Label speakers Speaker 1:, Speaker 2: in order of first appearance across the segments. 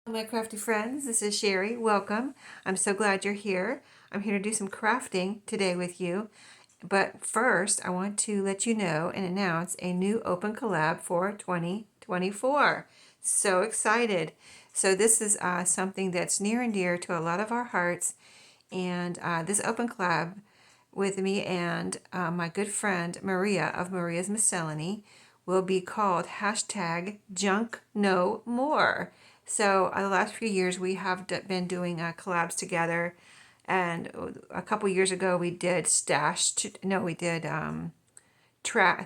Speaker 1: My crafty friends, this is Sheree. Welcome. I'm so glad you're here. I'm here to do some crafting today with you. But first, I want to let you know and announce a new open collab for 2024. So excited. So this is something that's near and dear to a lot of our hearts. And this open collab with me and my good friend Maria of Maria's Miscellany will be called hashtag Junk No More. So the last few years we have been doing collabs together, and a couple years ago we did I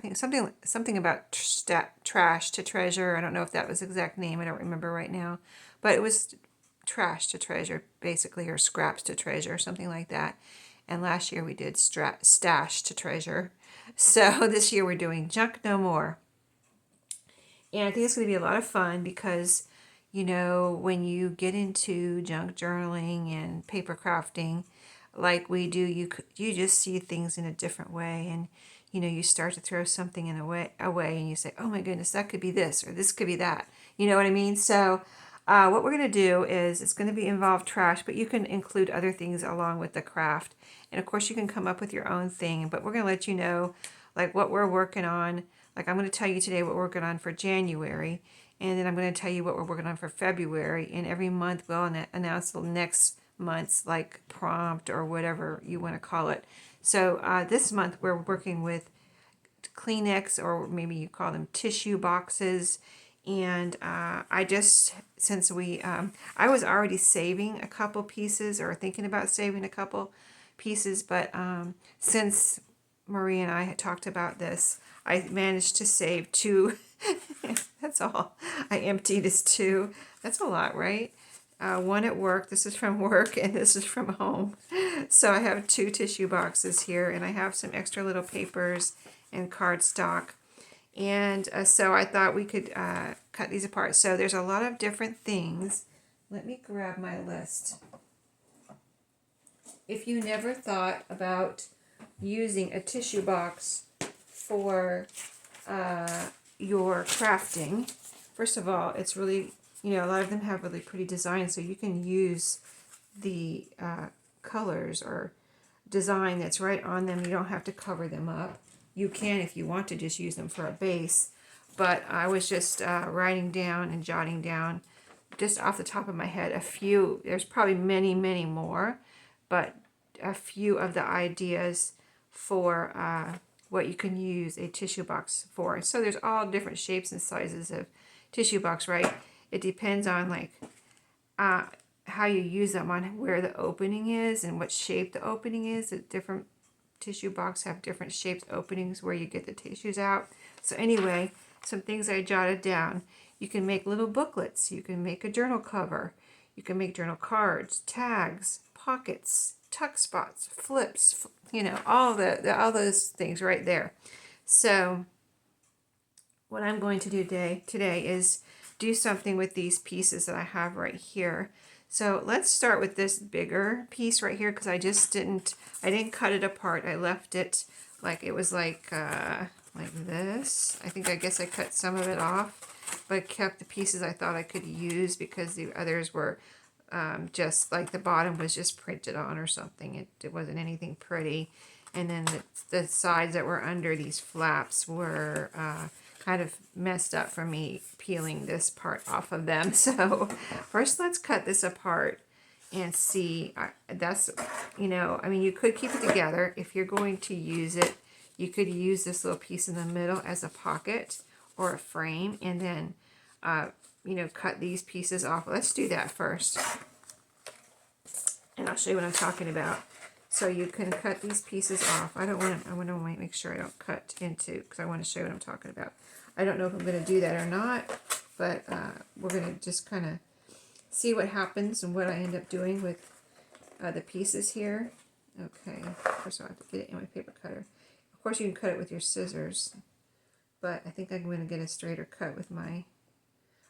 Speaker 1: think something about trash to treasure. I don't know if that was the exact name. I don't remember right now, but it was trash to treasure basically, or scraps to treasure, something like that. And last year we did stash to treasure. So this year we're doing junk no more. And I think it's going to be a lot of fun because, when you get into junk journaling and paper crafting, like we do, you just see things in a different way, and you start to throw something away, and you say, "Oh my goodness, that could be this or this could be that." You know what I mean? So, what we're going to do is it's going to be involve trash, but you can include other things along with the craft, and of course you can come up with your own thing. But we're going to let you know, like what we're working on. Like I'm going to tell you today what we're working on for January, and then I'm going to tell you what we're working on for February. And every month we'll announce the next month's like prompt or whatever you want to call it. So this month we're working with Kleenex, or maybe you call them tissue boxes. And I just, since I was already saving a couple pieces or thinking about saving a couple pieces, but since Marie and I had talked about this, I managed to save two. That's all. I emptied this two. That's a lot, right? One at work. This is from work, and this is from home. So I have two tissue boxes here, and I have some extra little papers and cardstock. And so I thought we could cut these apart. So there's a lot of different things. Let me grab my list. If you never thought about using a tissue box for your crafting, first of all, it's really, a lot of them have really pretty designs, so you can use the colors or design that's right on them. You don't have to cover them up. You can, if you want to, just use them for a base. But I was just writing down and jotting down, just off the top of my head, a few. There's probably many, many more, but a few of the ideas for what you can use a tissue box for. So there's all different shapes and sizes of tissue box, right? It depends on like how you use them, on where the opening is and what shape the opening is. The different tissue box have different shaped openings where you get the tissues out. So anyway, some things I jotted down. You can make little booklets. You can make a journal cover. You can make journal cards, tags, pockets, tuck spots, flips, all all those things right there. So what I'm going to do today is do something with these pieces that I have right here. So let's start with this bigger piece right here, because I didn't cut it apart. I left it like it was like this. I guess I cut some of it off, but kept the pieces I thought I could use, because the others were just like the bottom was just printed on or something. It wasn't anything pretty. And then the sides that were under these flaps were kind of messed up from me peeling this part off of them. So first let's cut this apart and see. You could keep it together. If you're going to use it, you could use this little piece in the middle as a pocket or a frame, and then cut these pieces off. Let's do that first, and I'll show you what I'm talking about. So you can cut these pieces off. I want to make sure I don't cut into, because I want to show you what I'm talking about. I don't know if I'm going to do that or not, but we're going to just kind of see what happens and what I end up doing with the pieces here. Okay, first of all, I have to get it in my paper cutter. Of course, you can cut it with your scissors, but I think I'm going to get a straighter cut with my...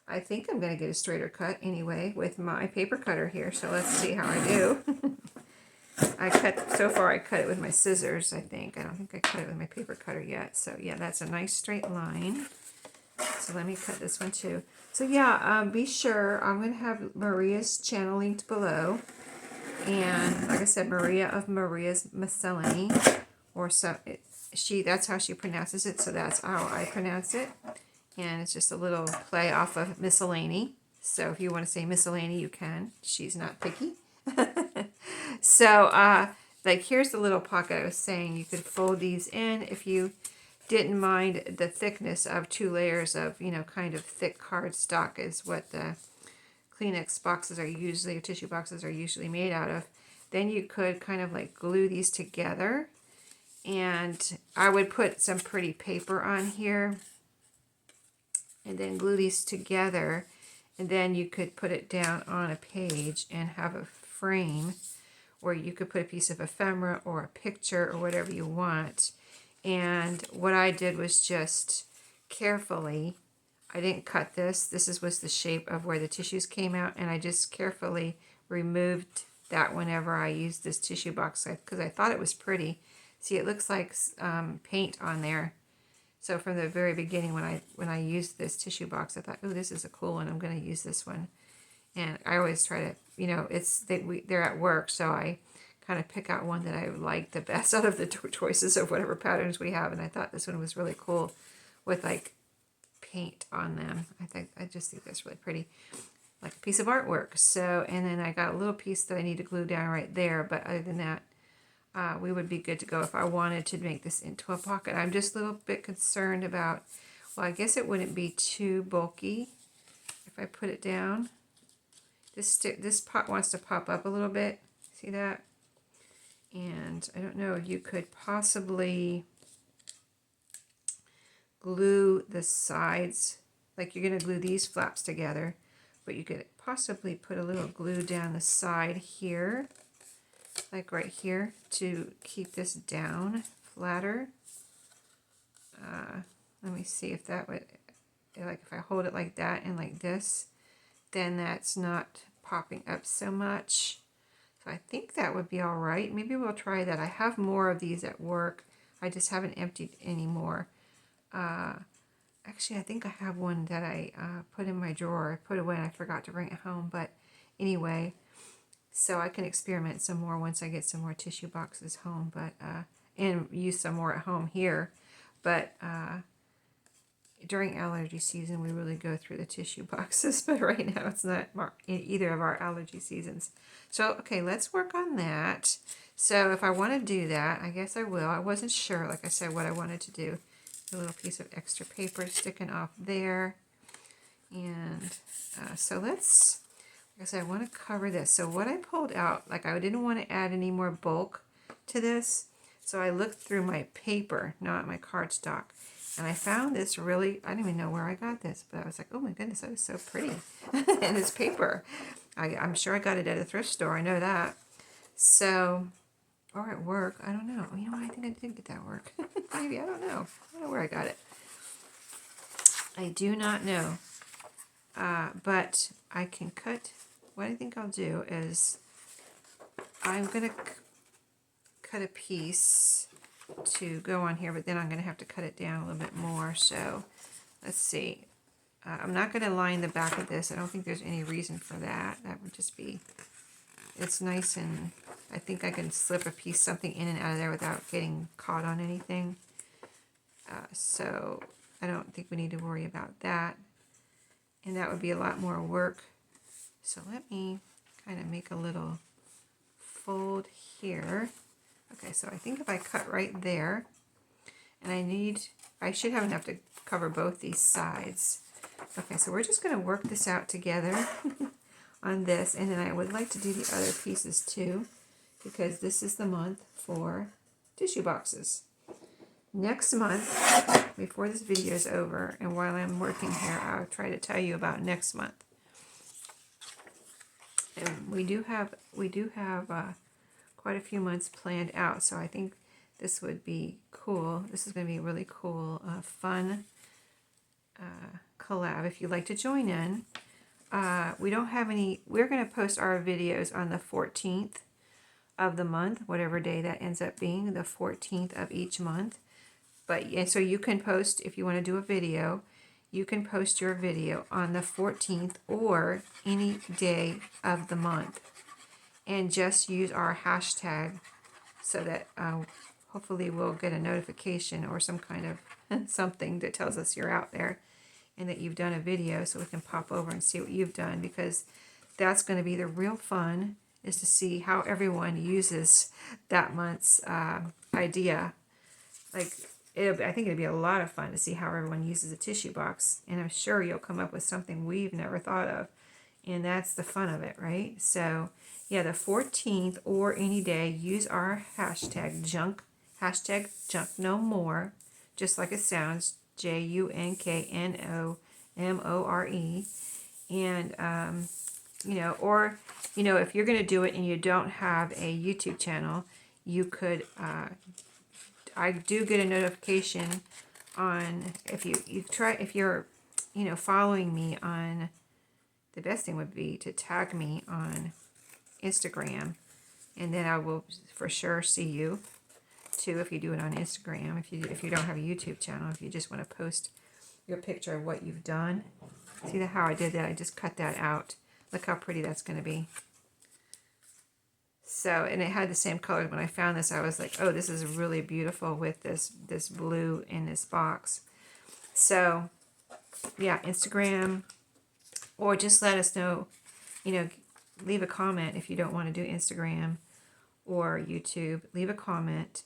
Speaker 1: I think I'm going to get a straighter cut anyway with my paper cutter here. So let's see how I do. So far I cut it with my scissors, I think. I don't think I cut it with my paper cutter yet. So yeah, that's a nice straight line. So let me cut this one too. So yeah, be sure, I'm going to have Maria's channel linked below. And like I said, Maria of Maria's Miscellany, or so that's how she pronounces it, so that's how I pronounce it. And it's just a little play off of Miscellany. So if you want to say Miscellany, you can. She's not picky. So like here's the little pocket I was saying. You could fold these in if you didn't mind the thickness of 2 layers of, you know, kind of thick cardstock is what the Kleenex boxes are usually, or tissue boxes are usually made out of. Then you could kind of like glue these together, and I would put some pretty paper on here and then glue these together, and then you could put it down on a page and have a frame where you could put a piece of ephemera or a picture or whatever you want. And what I did was just carefully, I didn't cut this. This was the shape of where the tissues came out, and I just carefully removed that whenever I used this tissue box because I thought it was pretty. See, it looks like paint on there. So from the very beginning, when I used this tissue box, I thought, oh, this is a cool one. I'm going to use this one. And I always try to, you know, they're at work, so I kind of pick out one that I like the best out of the choices of whatever patterns we have. And I thought this one was really cool with like paint on them. I just think that's really pretty, like a piece of artwork. So, and then I got a little piece that I need to glue down right there, but other than that, we would be good to go if I wanted to make this into a pocket. I'm just a little bit concerned about, well, I guess it wouldn't be too bulky if I put it down. This pot wants to pop up a little bit. See that? And I don't know, you could possibly glue the sides, like you're going to glue these flaps together, but you could possibly put a little glue down the side here, like right here, to keep this down flatter. Let me see if that would, like if I hold it like that and like this, then that's not popping up so much. So I think that would be all right. Maybe we'll try that. I have more of these at work. I just haven't emptied any more. Actually, I think I have one that I put in my drawer. I put away and I forgot to bring it home. But anyway, so I can experiment some more once I get some more tissue boxes home. But and use some more at home here. But during allergy season, we really go through the tissue boxes. But right now, it's not in either of our allergy seasons. So, okay, let's work on that. So if I want to do that, I guess I will. I wasn't sure, like I said, what I wanted to do. A little piece of extra paper sticking off there. And so let's, like I said, I want to cover this. So what I pulled out, like I didn't want to add any more bulk to this. So I looked through my paper, not my cardstock. And I found this really, I didn't even know where I got this, but I was like, oh my goodness, that is so pretty. And it's paper. I'm sure I got it at a thrift store. I know that. So, or at work. I don't know. You know what? I think I did get that at work. Maybe. I don't know. I don't know where I got it. I do not know. But I can cut. What I think I'll do is I'm going to cut a piece to go on here, but then I'm going to have to cut it down a little bit more. So let's see. I'm not going to line the back of this. I don't think there's any reason for that. That would just be, it's nice, and I think I can slip a piece, something in and out of there without getting caught on anything. So I don't think we need to worry about that. And that would be a lot more work. So let me kind of make a little fold here. Okay, so I think if I cut right there, and I should have enough to cover both these sides. Okay, so we're just going to work this out together on this, and then I would like to do the other pieces too, because this is the month for tissue boxes. Next month, before this video is over, and while I'm working here, I'll try to tell you about next month. And we do have quite a few months planned out, so I think this would be cool. This is going to be a really cool, fun collab if you'd like to join in. We don't have any, we're going to post our videos on the 14th of the month, whatever day that ends up being, the 14th of each month. But yeah, so you can post, if you want to do a video, you can post your video on the 14th or any day of the month. And just use our hashtag so that hopefully we'll get a notification or some kind of something that tells us you're out there and that you've done a video, so we can pop over and see what you've done, because that's going to be the real fun, is to see how everyone uses that month's idea. Like, I think it'd be a lot of fun to see how everyone uses a tissue box, and I'm sure you'll come up with something we've never thought of, and that's the fun of it, right? So yeah, the 14th or any day, use our hashtag junk no more, just like it sounds, JUNKNOMORE. And you know, or you know, if you're going to do it and you don't have a YouTube channel, you could I do get a notification on, if you're you know, following me on, the best thing would be to tag me on Instagram, and then I will for sure see you too if you do it on Instagram. If you don't have a YouTube channel, if you just want to post your picture of what you've done. See how I did that? I just cut that out. Look how pretty that's going to be. So, and it had the same color. When I found this, I was like, oh, this is really beautiful with this blue in this box. So yeah, Instagram, or just let us know, you know, leave a comment if you don't want to do Instagram or YouTube. Leave a comment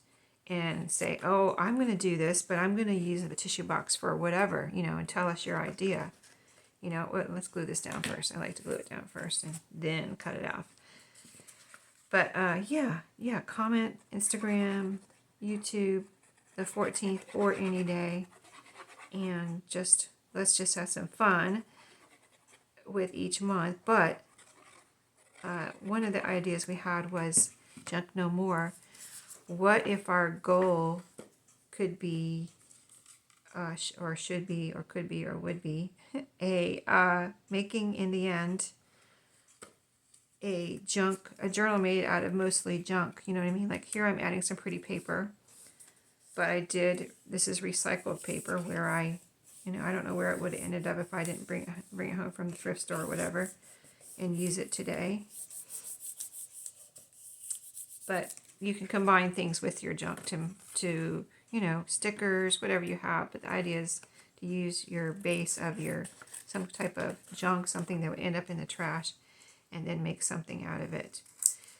Speaker 1: and say, oh, I'm going to do this, but I'm going to use the tissue box for whatever, you know, and tell us your idea. You know, let's glue this down first. I like to glue it down first and then cut it off. But yeah, comment, Instagram, YouTube, the 14th or any day, and let's just have some fun with each month. But one of the ideas we had was junk no more. What if our goal could be, or should be, or could be, or would be, making in the end a journal made out of mostly junk. You know what I mean? Like here I'm adding some pretty paper, but this is recycled paper where I don't know where it would have ended up if I didn't bring it home from the thrift store or whatever and use it today. But you can combine things with your junk to you know, stickers, whatever you have. But the idea is to use your base of some type of junk, something that would end up in the trash, and then make something out of it.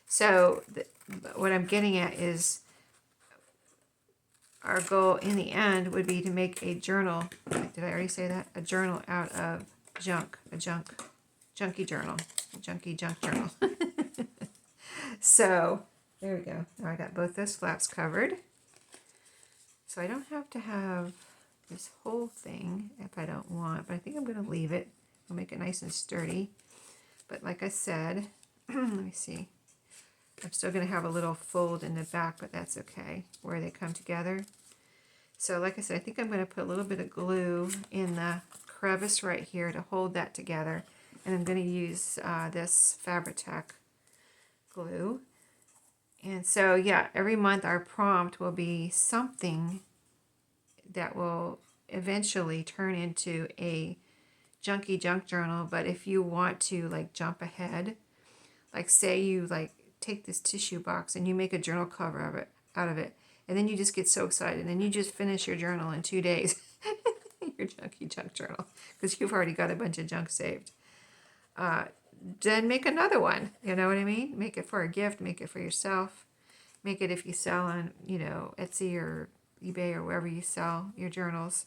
Speaker 1: So what I'm getting at is our goal in the end would be to make a journal. Did I already say that? A journal out of junk. Junky journal. Junky junk journal. So there we go. Now I got both those flaps covered. So I don't have to have this whole thing if I don't want, but I think I'm going to leave it. I'll make it nice and sturdy. But like I said, let me see. I'm still going to have a little fold in the back, but that's okay, where they come together. So like I said, I think I'm going to put a little bit of glue in the crevice right here to hold that together. And I'm going to use this Fabri-Tac glue. And so, yeah, every month our prompt will be something that will eventually turn into a junky junk journal. But if you want to like jump ahead, like say you like take this tissue box and you make a journal cover out of it, and then you just get so excited and then you just finish your journal in 2 days, your junky junk journal, because you've already got a bunch of junk saved. Then make another one, you know what I mean? Make it for a gift, make it for yourself, make it if you sell on, you know, Etsy or eBay or wherever you sell your journals.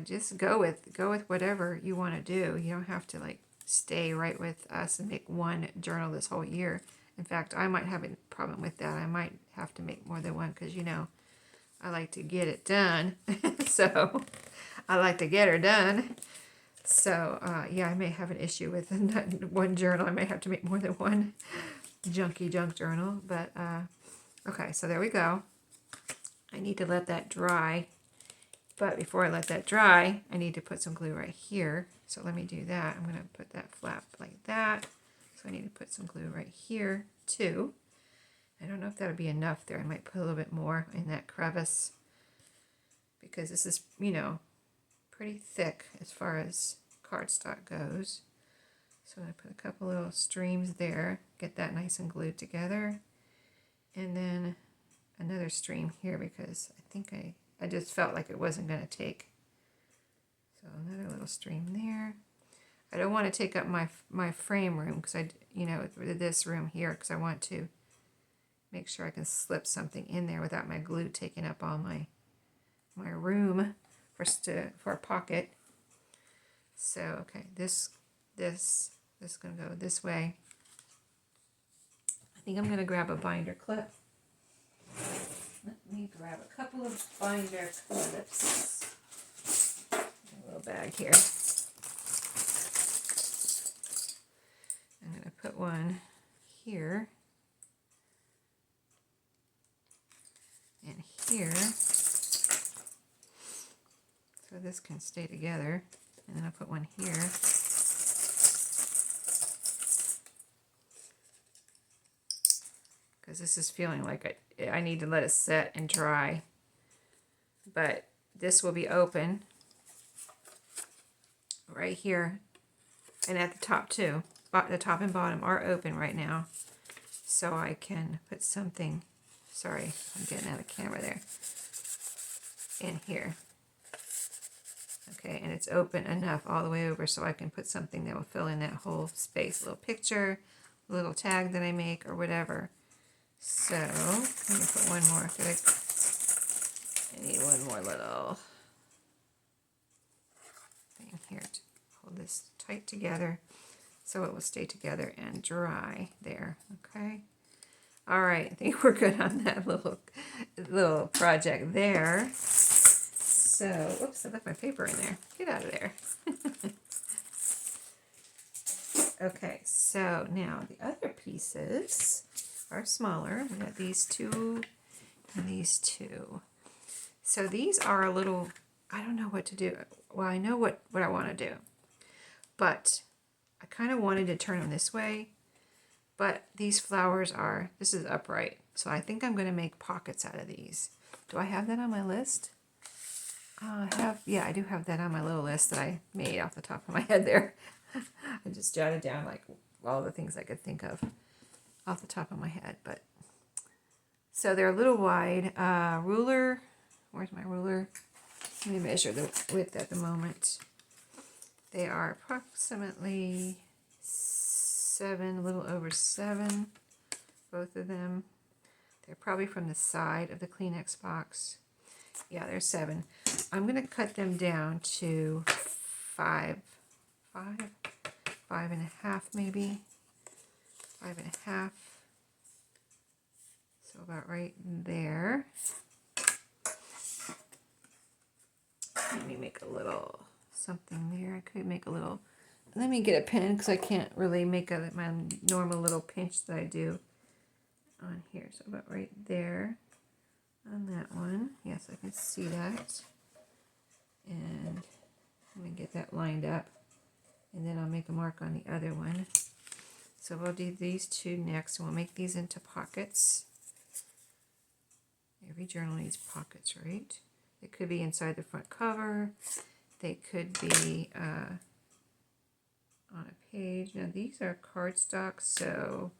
Speaker 1: Just go with whatever you want to do. You don't have to like stay right with us and make one journal this whole year. In fact, I might have a problem with that. I might have to make more than one because, you know, I like to get it done. So I like to get her done. So yeah, I may have an issue with one journal. I may have to make more than one junky junk journal. But okay, so there we go. I need to let that dry. But before I let that dry, I need to put some glue right here. So let me do that. I'm going to put that flap like that. So I need to put some glue right here too. I don't know if that'll be enough there. I might put a little bit more in that crevice because this is, you know, pretty thick as far as cardstock goes. So I'm going to put a couple little streams there, get that nice and glued together. And then another stream here because I think I just felt like it wasn't going to take. So another little stream there. I don't want to take up my frame room because this room here, because I want to make sure I can slip something in there without my glue taking up all my room for a pocket. So okay, this is going to go this way. I think I'm going to grab a binder clip. Let me grab a couple of binder clips. A little bag here. I'm going to put one here and here, so this can stay together. And then I'll put one here. Because this is feeling like I need to let it set and dry. But this will be open right here and at the top too. The top and bottom are open right now. So I can put something, sorry, I'm getting out of camera there, in here. Okay, and it's open enough all the way over so I can put something that will fill in that whole space. A little picture, a little tag that I make or whatever. So, let me put one more. I need one more little thing here to hold this tight together so it will stay together and dry there. Okay. All right, I think we're good on that little project there. So, whoops, I left my paper in there. Get out of there. Okay, so now the other pieces are smaller. We got these two and these two. So these are a little, I don't know what to do. Well, I know what I want to do, but I kind of wanted to turn them this way, but these flowers are, this is upright. So I think I'm going to make pockets out of these. Do I have that on my list? Yeah, I do have that on my little list that I made off the top of my head there. I just jotted down like all the things I could think of off the top of my head. But so they're a little wide. Ruler, where's my ruler? Let me measure the width at the moment. They are approximately 7, a little over 7, both of them. They're probably from the side of the Kleenex box. Yeah, they're 7. I'm going to cut them down to 5 and a half maybe. 5 and a half. So about right there. Let me make a little something there. I could make a little, let me get a pen because I can't really make my normal little pinch that I do on here. So about right there on that one. Yes, I can see that. And let me get that lined up. And then I'll make a mark on the other one. So we'll do these two next, and we'll make these into pockets. Every journal needs pockets, right? They could be inside the front cover. They could be on a page. Now these are cardstock, so,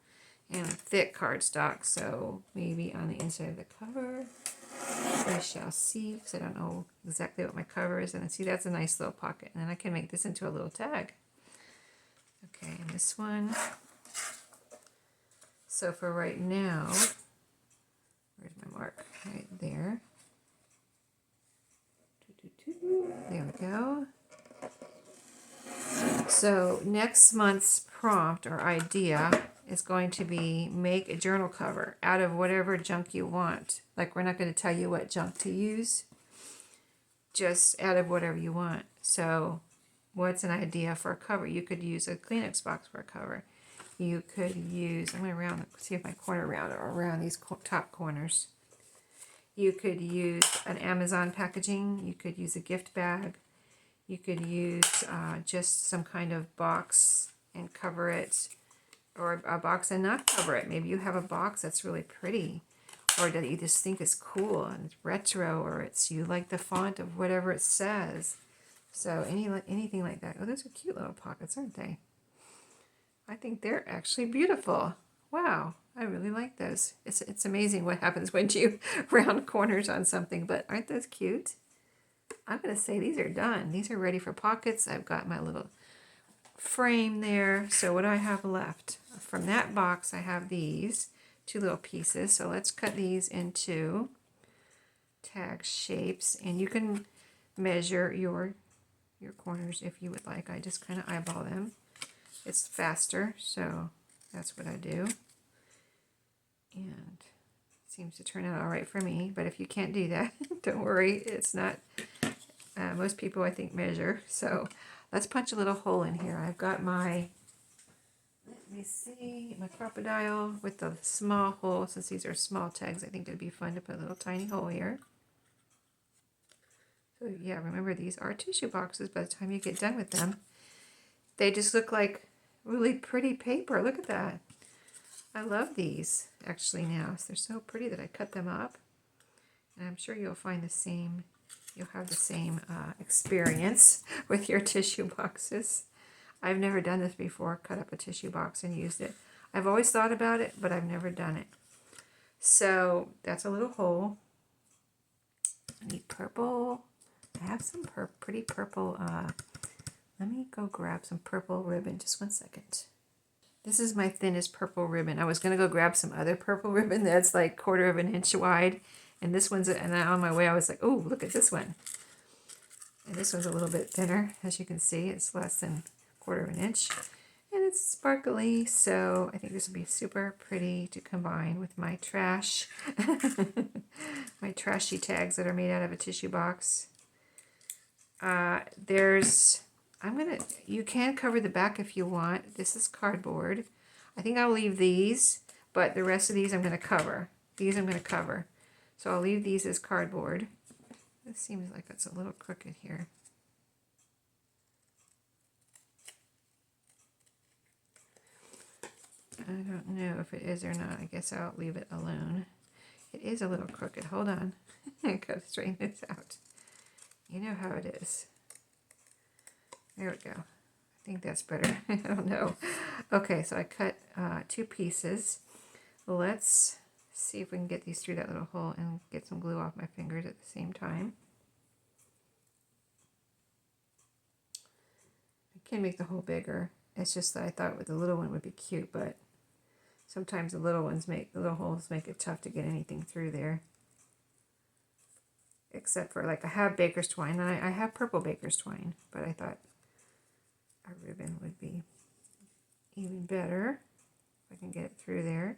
Speaker 1: and thick cardstock, so maybe on the inside of the cover. We shall see, because I don't know exactly what my cover is. And I see that's a nice little pocket. And then I can make this into a little tag. Okay, and this one. So for right now, where's my mark? Right there. There we go. So next month's prompt or idea is going to be make a journal cover out of whatever junk you want. Like, we're not going to tell you what junk to use, just out of whatever you want. So what's an idea for a cover? You could use a Kleenex box for a cover. You could use, I'm going to see if my corner around these top corners. You could use an Amazon packaging. You could use a gift bag. You could use just some kind of box and cover it, or a box and not cover it. Maybe you have a box that's really pretty, or that you just think is cool and it's retro, or you like the font of whatever it says. So anything like that. Oh, those are cute little pockets, aren't they? I think they're actually beautiful. Wow, I really like those. It's amazing what happens when you round corners on something, but aren't those cute? I'm going to say these are done. These are ready for pockets. I've got my little frame there. So what do I have left? From that box, I have these two little pieces. So let's cut these into tag shapes, and you can measure your corners if you would like. I just kind of eyeball them. It's faster, so that's what I do. And it seems to turn out all right for me, but if you can't do that, don't worry. It's not, most people I think measure. So let's punch a little hole in here. I've got my, let me see, my crocodile with the small hole. Since these are small tags, I think it'd be fun to put a little tiny hole here. So yeah, remember these are tissue boxes by the time you get done with them. They just look like really pretty paper. Look at that. I love these actually now. They're so pretty that I cut them up. And I'm sure you'll find the same, you'll have the same experience with your tissue boxes. I've never done this before, cut up a tissue box and used it. I've always thought about it, but I've never done it. So that's a little hole. I need purple. I have some pretty purple. Let me go grab some purple ribbon. Just 1 second. This is my thinnest purple ribbon. I was going to go grab some other purple ribbon that's like 1/4 of an inch wide. And this one's, and on my way I was like, oh, look at this one. And this one's a little bit thinner. As you can see, it's less than 1/4 of an inch. And it's sparkly, so I think this would be super pretty to combine with my trash. My trashy tags that are made out of a tissue box. You can cover the back if you want. This is cardboard. I think I'll leave these, but the rest of these I'm going to cover. These I'm going to cover. So I'll leave these as cardboard. This seems like it's a little crooked here. I don't know if it is or not. I guess I'll leave it alone. It is a little crooked. Hold on. I gotta straighten this out. You know how it is. There we go. I think that's better. I don't know. Okay, so I cut 2 pieces. Let's see if we can get these through that little hole and get some glue off my fingers at the same time. I can make the hole bigger. It's just that I thought with the little one would be cute, but sometimes the little holes make it tough to get anything through there. Except for, like, I have baker's twine, and I have purple baker's twine, but I thought a ribbon would be even better if I can get it through there.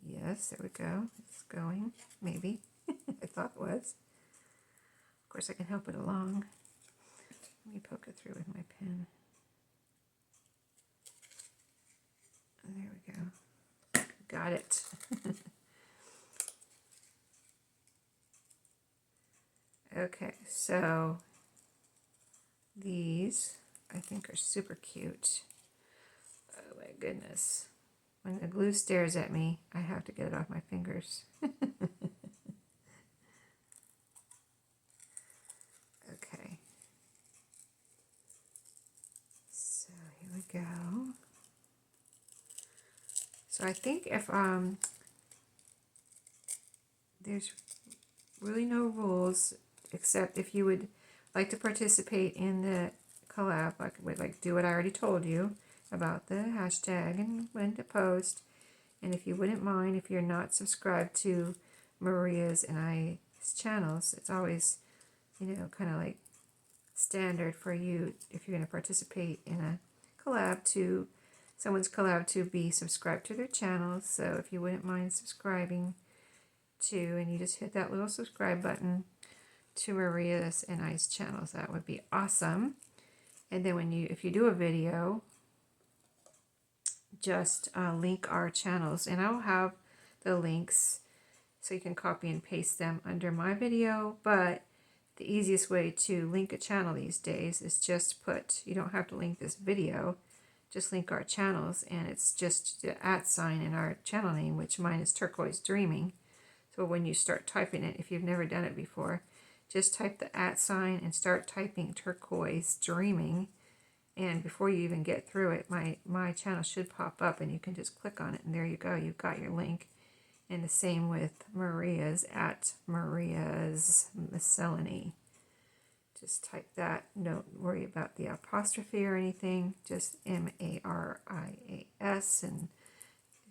Speaker 1: Yes, there we go. It's going, maybe. I thought it was. Of course, I can help it along. Let me poke it through with my pen. There we go. Got it. Okay, so these I think are super cute. Oh my goodness. When the glue stares at me, I have to get it off my fingers. Okay. So here we go. So I think if there's really no rules, except if you would like to participate in the collab, like do what I already told you about the hashtag and when to post. And if you wouldn't mind, if you're not subscribed to Maria's and I's channels, it's always, kind of like standard for you, if you're going to participate in a collab, to someone's collab, to be subscribed to their channels. So if you wouldn't mind subscribing to, and you just hit that little subscribe button to Maria's and I's channels, that would be awesome. And then if you do a video, just link our channels, and I'll have the links so you can copy and paste them under my video. But the easiest way to link a channel these days is just you don't have to link this video, just link our channels, and it's just the @ in our channel name, which mine is Turquoise Dreaming. So when you start typing it, if you've never done it before, just type the @ sign and start typing Turquoise Dreaming. And before you even get through it, my channel should pop up and you can just click on it and there you go. You've got your link. And the same with Maria's at Maria's Miscellany. Just type that. Don't worry about the apostrophe or anything. Just MARIAS and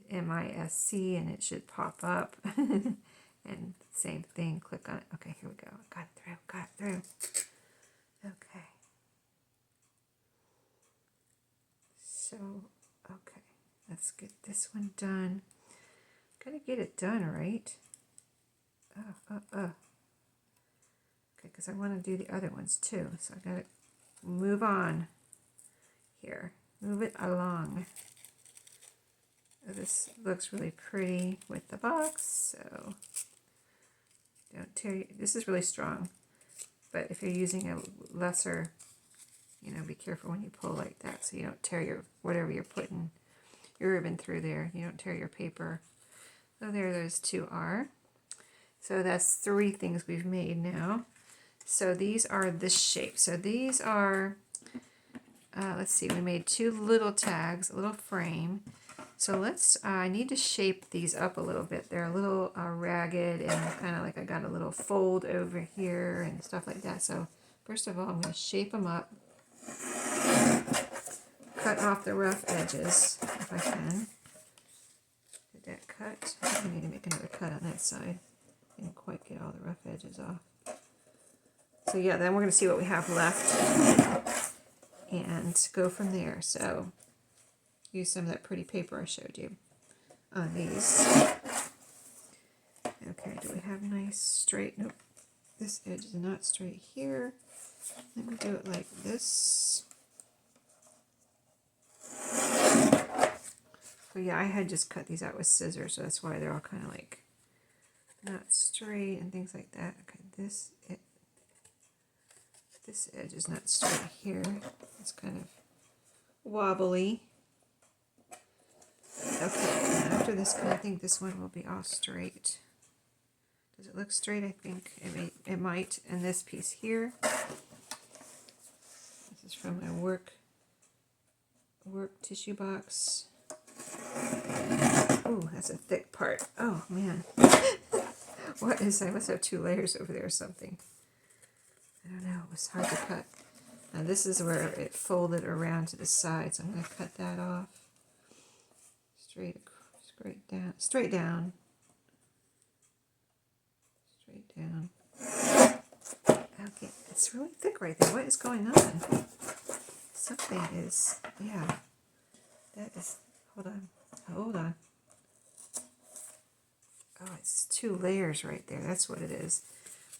Speaker 1: MISC and it should pop up. And same thing. Click on it. Okay, here we go. Got it through. Got it through. Okay. So, okay. Let's get this one done. Gotta get it done, right? Okay, because I want to do the other ones too. So I gotta move on here. Move it along. This looks really pretty with the box, so don't tear. This is really strong, but if you're using a lesser, you know, be careful when you pull like that so you don't tear your, whatever you're putting your ribbon through there. You don't tear your paper. So there those two are. So that's 3 things we've made now. So these are this shape. So these are, let's see, we made 2 little tags, a little frame. So let's, I need to shape these up a little bit. They're a little ragged and kind of like I got a little fold over here and stuff like that. So first of all, I'm going to shape them up. Cut off the rough edges if I can. Did that cut? I need to make another cut on that side. Didn't quite get all the rough edges off. So yeah, then we're going to see what we have left and go from there. So use some of that pretty paper I showed you on these. Okay, do we have nice straight? Nope. This edge is not straight here. Let me do it like this. So yeah, I had just cut these out with scissors, so that's why they're all kind of like not straight and things like that. Okay, this edge is not straight here. It's kind of wobbly. Okay, and after this, I think this one will be all straight. Does it look straight? I think it might. And this piece here. This is from my work tissue box. Oh, that's a thick part. Oh man. What is, I must have 2 layers over there or something. I don't know, it was hard to cut. Now this is where it folded around to the side, so I'm going to cut that off. Straight down. Straight down. Okay, it's really thick right there. What is going on? Something is, yeah. That is, hold on. Oh, it's 2 layers right there. That's what it is.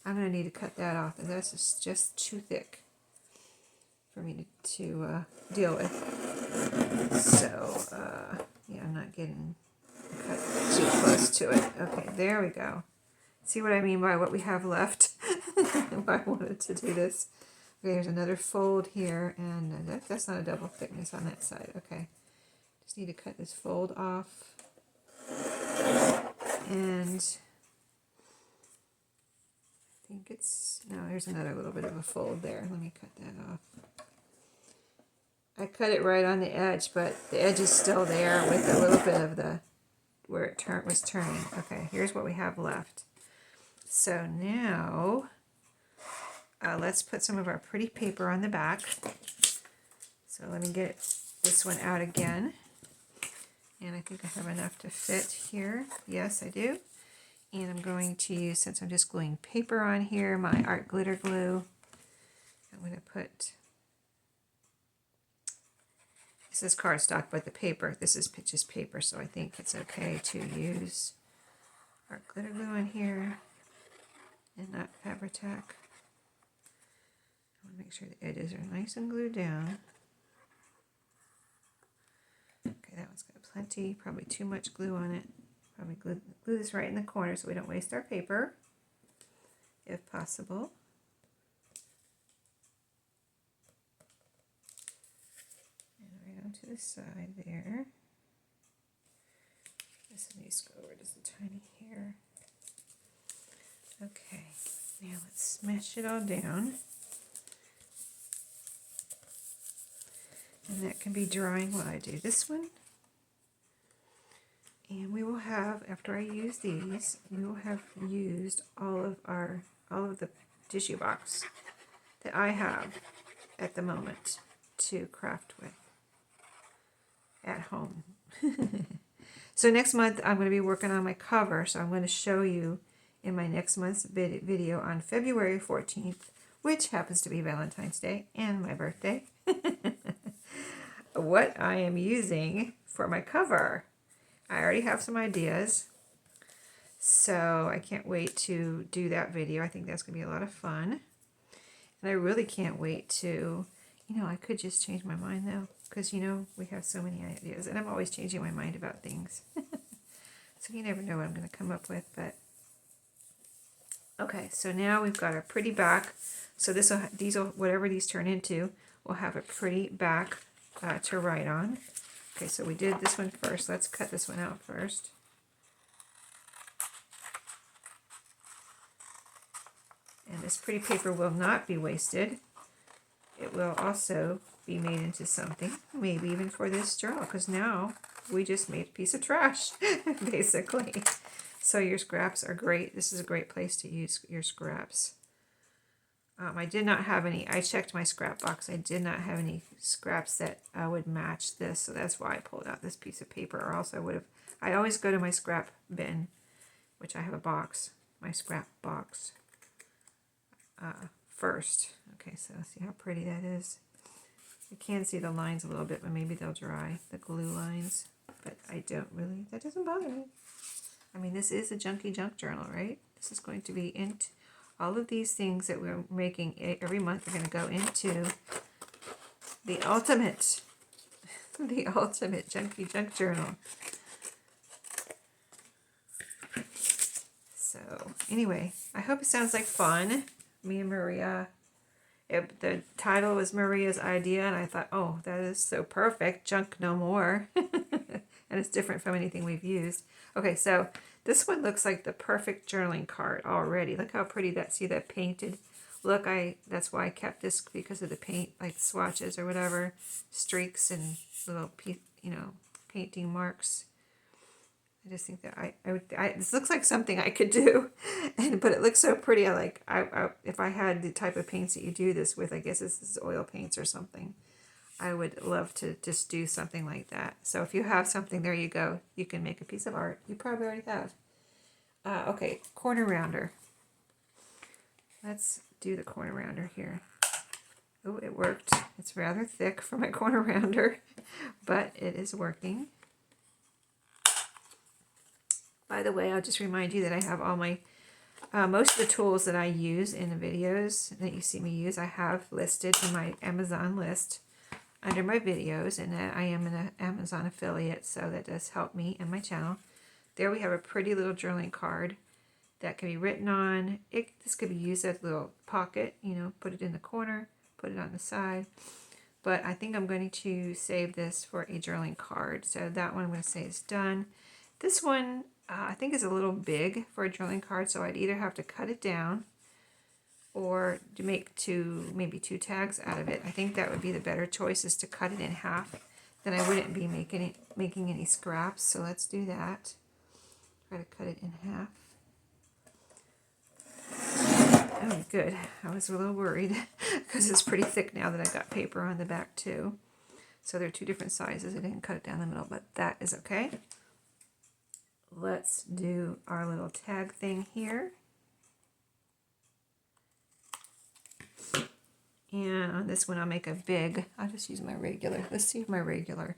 Speaker 1: I'm going to need to cut that off. And that's just too thick for me to deal with. So, yeah, I'm not getting cut too close to it. Okay, there we go. See what I mean by what we have left? Why I wanted to do this. Okay, there's another fold here, and that's not a double thickness on that side. Okay, just need to cut this fold off. And I think it's, no, there's another little bit of a fold there. Let me cut that off. I cut it right on the edge, but the edge is still there with a little bit of the, where it was turning. Okay, here's what we have left. So now, let's put some of our pretty paper on the back. So let me get this one out again. And I think I have enough to fit here. Yes, I do. And I'm going to use, since I'm just gluing paper on here, my art glitter glue. I'm going to put, this is cardstock, but the paper, this is just paper, so I think it's okay to use art glitter glue on here and not Fabri-Tac. I want to make sure the edges are nice and glued down. Okay, that one's got plenty, probably too much glue on it. Probably glue this right in the corner so we don't waste our paper, if possible. And right onto the side there. This needs to go over just a tiny hair. Okay, Now let's smash it all down. And that can be drying while I do this one. And we will have, after I use these, we will have used all of the tissue box that I have at the moment to craft with at home. So next month I'm going to be working on my cover, so I'm going to show you in my next month's video on February 14th, which happens to be Valentine's Day and my birthday, what I am using for my cover. I already have some ideas, so I can't wait to do that video. I think that's going to be a lot of fun. And I really can't wait to, I could just change my mind though, because, we have so many ideas, and I'm always changing my mind about things. So you never know what I'm going to come up with, but okay, so now we've got a pretty back. So whatever these turn into, will have a pretty back to write on. Okay, so we did this one first. Let's cut this one out first. And this pretty paper will not be wasted. It will also be made into something, maybe even for this journal, because now we just made a piece of trash, basically. So your scraps are great. This is a great place to use your scraps. I did not have any, I checked my scrap box. I did not have any scraps that would match this, so that's why I pulled out this piece of paper, or else I would have, I always go to my scrap bin, which I have a box, my scrap box, first. Okay, so see how pretty that is. You can see the lines a little bit, but maybe they'll dry, the glue lines, but I don't really, that doesn't bother me. I mean, this is a Junky Junk Journal, right? This is going to be into all of these things that we're making every month are going to go into the ultimate Junky Junk Journal. So anyway, I hope it sounds like fun. Me and Maria, the title was Maria's idea, and I thought, oh, that is so perfect. Junk no more. And it's different from anything we've used. Okay, so this one looks like the perfect journaling card already. Look how pretty that, see that painted look. That's why I kept this, because of the paint, like swatches or whatever, streaks and little, painting marks. I just think that this looks like something I could do, but it looks so pretty. If I had the type of paints that you do this with, I guess this is oil paints or something. I would love to just do something like that. So if you have something, there you go. You can make a piece of art. You probably already have. Okay, corner rounder. Let's do the corner rounder here. Oh, it worked. It's rather thick for my corner rounder, but it is working. By the way, I'll just remind you that I have all my, most of the tools that I use in the videos that you see me use, I have listed in my Amazon list under my videos, and I am an Amazon affiliate, so that does help me and my channel. There we have a pretty little journaling card that can be written on. This could be used as a little pocket, put it in the corner, put it on the side. But I think I'm going to save this for a journaling card. So that one I'm going to say is done. This one I think is a little big for a journaling card, so I'd either have to cut it down or to make maybe two tags out of it. I think that would be the better choice, is to cut it in half. Then I wouldn't be making any scraps. So let's do that. Try to cut it in half. Oh, good. I was a little worried because it's pretty thick now that I got paper on the back too. So they're two different sizes. I didn't cut it down the middle, but that is okay. Let's do our little tag thing here. And on this one, I'll make a big, I'll just use my regular. Let's see if my regular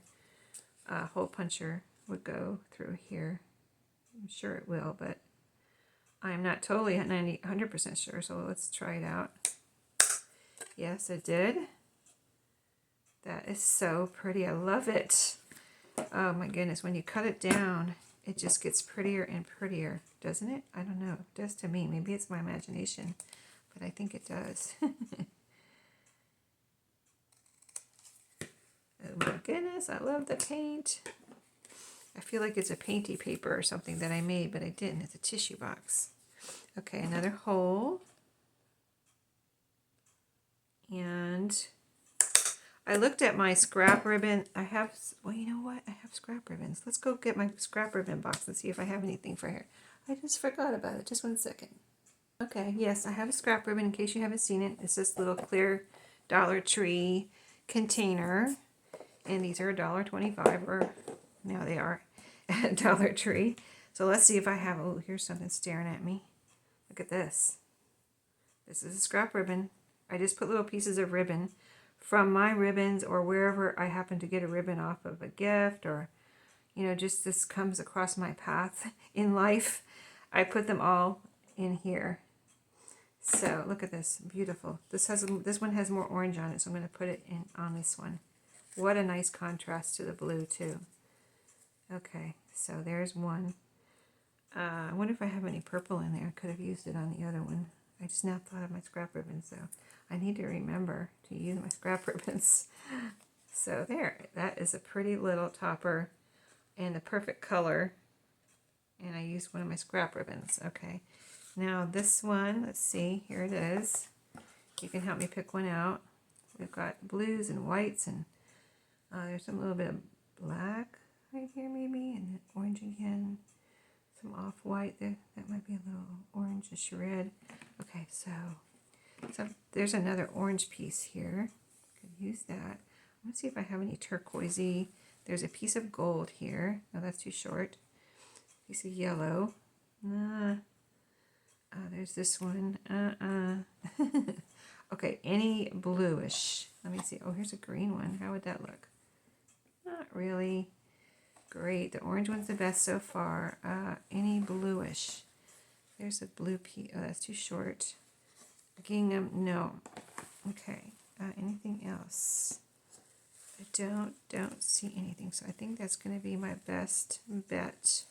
Speaker 1: hole puncher would go through here. I'm sure it will, but I'm not totally 100% sure, so let's try it out. Yes, it did. That is so pretty. I love it. Oh my goodness, when you cut it down, it just gets prettier and prettier, doesn't it? I don't know. It does to me. Maybe it's my imagination, but I think it does. Oh my goodness, I love the paint. I feel like it's a painty paper or something that I made, but I didn't. It's a tissue box. Okay, another hole. And I looked at my scrap ribbon. I have, well, you know what? I have scrap ribbons. Let's go get my scrap ribbon box and see if I have anything for here. I just forgot about it. Just 1 second. Okay, yes, I have a scrap ribbon in case you haven't seen it. It's this little clear Dollar Tree container. And these are $1.25, or now they are at Dollar Tree. So let's see if I have, oh, here's something staring at me. Look at this. This is a scrap ribbon. I just put little pieces of ribbon from my ribbons or wherever I happen to get a ribbon off of a gift, or, you know, just this comes across my path in life. I put them all in here. So look at this, beautiful. This one has more orange on it, so I'm going to put it in on this one. What a nice contrast to the blue too. Okay, so there's one. I wonder if I have any purple in there. I could have used it on the other one. I just now thought of my scrap ribbons, so I need to remember to use my scrap ribbons. So there, that is a pretty little topper and the perfect color. And I used one of my scrap ribbons. Okay, now this one, let's see, here it is. You can help me pick one out. We've got blues and whites, and there's a little bit of black right here maybe, and then orange again. Some off-white there. That might be a little orangish red. Okay, so there's another orange piece here. Could use that. I'm going to see if I have any turquoisey. There's a piece of gold here. No, that's too short. Piece of yellow. There's this one. Okay, any bluish. Let me see. Oh, here's a green one. How would that look? Not really. Great. The orange one's the best so far. Any bluish. There's a blue piece. Oh, that's too short. Gingham. No. Okay. Anything else? I don't see anything. So I think that's going to be my best bet.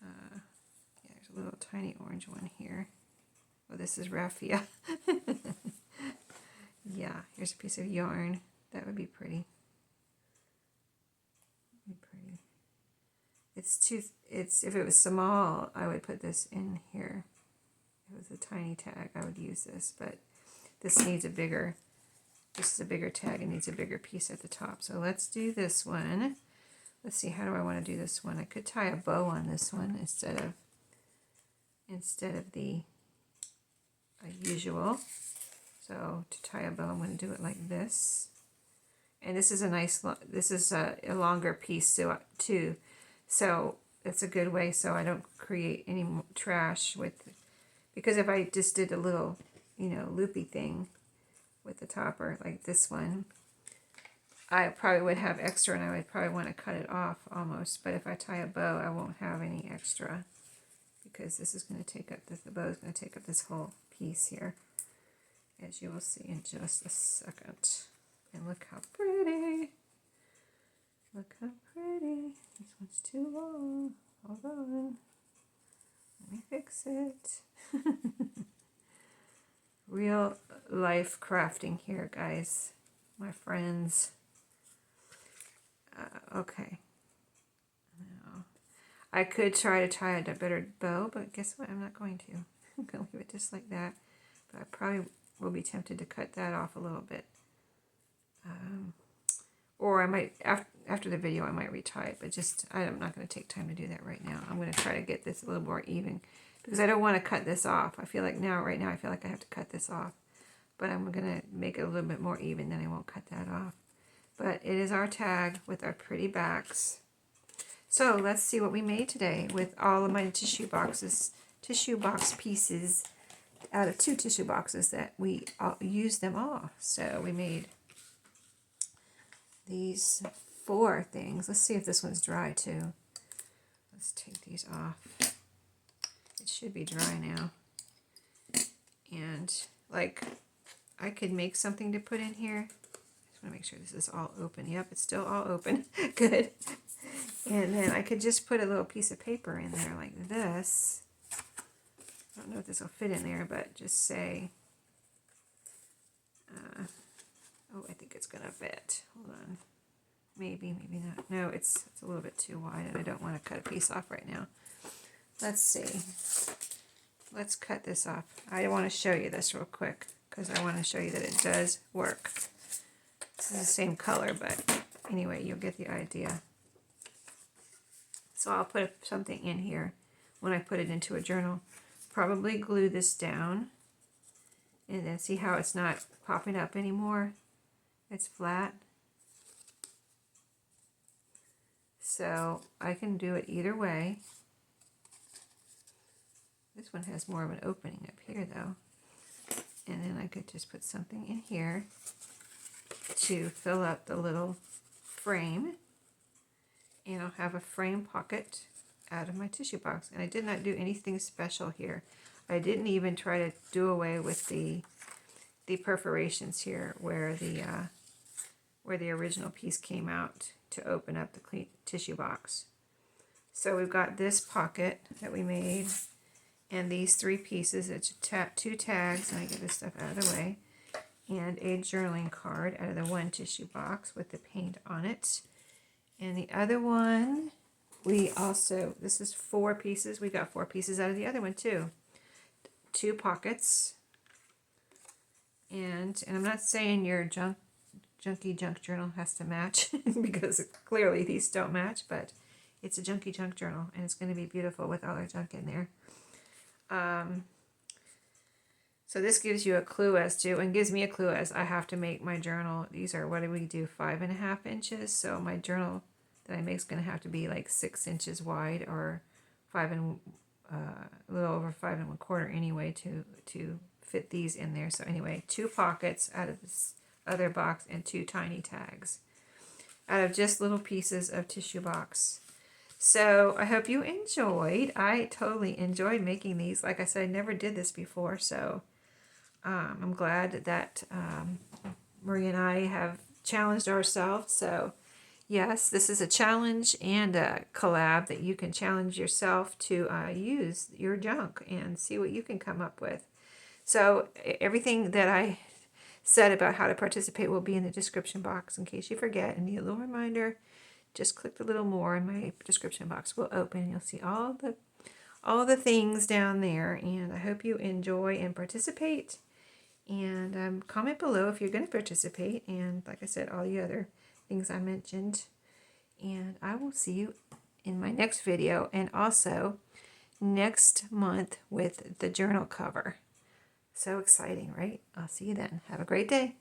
Speaker 1: Yeah, there's a little tiny orange one here. Oh, this is raffia. Yeah, here's a piece of yarn. That would be pretty. If it was small, I would put this in here. If it was a tiny tag, I would use this, but this is a bigger tag and needs a bigger piece at the top. So let's do this one. Let's see, how do I want to do this one? I could tie a bow on this one instead of the usual. So to tie a bow, I'm going to do it like this. And this is a nice, this is a longer piece too. So it's a good way so I don't create any trash because if I just did a little, you know, loopy thing with the topper like this one, I probably would have extra and I would probably want to cut it off almost. But if I tie a bow, I won't have any extra because this is going to take up, the bow is going to take up this whole piece here, as you will see in just a second. And look how pretty. Look how pretty. This one's too long. Hold on. Let me fix it. Real life crafting here, guys. My friends. Okay. Now, I could try to tie a better bow, but guess what? I'm not going to. I'm going to leave it just like that. But I probably will be tempted to cut that off a little bit. Or I might, after the video, I might retie it, but I'm not going to take time to do that right now. I'm going to try to get this a little more even because I don't want to cut this off. I feel like right now I feel like I have to cut this off, but I'm going to make it a little bit more even, then I won't cut that off. But it is our tag with our pretty backs. So let's see what we made today with all of my tissue box pieces out of 2 tissue boxes that we used them all. So we made these 4 things. Let's see if this one's dry too. Let's take these off. It should be dry now. And like, I could make something to put in here. Just want to make sure this is all open. Yep, it's still all open. Good. And then I could just put a little piece of paper in there like this. I don't know if this will fit in there, but just say, oh, I think it's going to fit. Hold on. Maybe, maybe not. No, it's a little bit too wide, and I don't want to cut a piece off right now. Let's see. Let's cut this off. I want to show you this real quick. because I want to show you that it does work. This is the same color, but anyway, you'll get the idea. So I'll put something in here when I put it into a journal. Probably glue this down, and then see how it's not popping up anymore. It's flat. So I can do it either way. This one has more of an opening up here though. And then I could just put something in here to fill up the little frame. And I'll have a frame pocket out of my tissue box. And I did not do anything special here. I didn't even try to do away with the perforations here where the original piece came out to open up the tissue box. So we've got this pocket that we made, and these 3 pieces. It's 2 tags, and I get this stuff out of the way, and a journaling card out of the one tissue box with the paint on it. And the other one, this is 4 pieces. We got 4 pieces out of the other one too. 2 pockets. And I'm not saying your junky junk journal has to match because clearly these don't match, but it's a junky junk journal and it's going to be beautiful with all our junk in there. So this gives you a clue as to, and gives me a clue as I have to make my journal. These are, what do we do, 5.5 inches. So my journal that I make is going to have to be like 6 inches wide, or a little over 5 1/4 anyway to fit these in there. So anyway, 2 pockets out of this other box and 2 tiny tags out of just little pieces of tissue box. So I hope you enjoyed. I totally enjoyed making these. Like I said, I never did this before, so I'm glad that Marie and I have challenged ourselves. So yes, this is a challenge and a collab that you can challenge yourself to use your junk and see what you can come up with. So everything that I said about how to participate will be in the description box in case you forget and need a little reminder. Just click the little more and my description box will open. You'll see all the things down there, and I hope you enjoy and participate. And comment below if you're going to participate, and like I said, all the other things I mentioned. And I will see you in my next video, and also next month with the journal cover. So exciting, right? I'll see you then. Have a great day.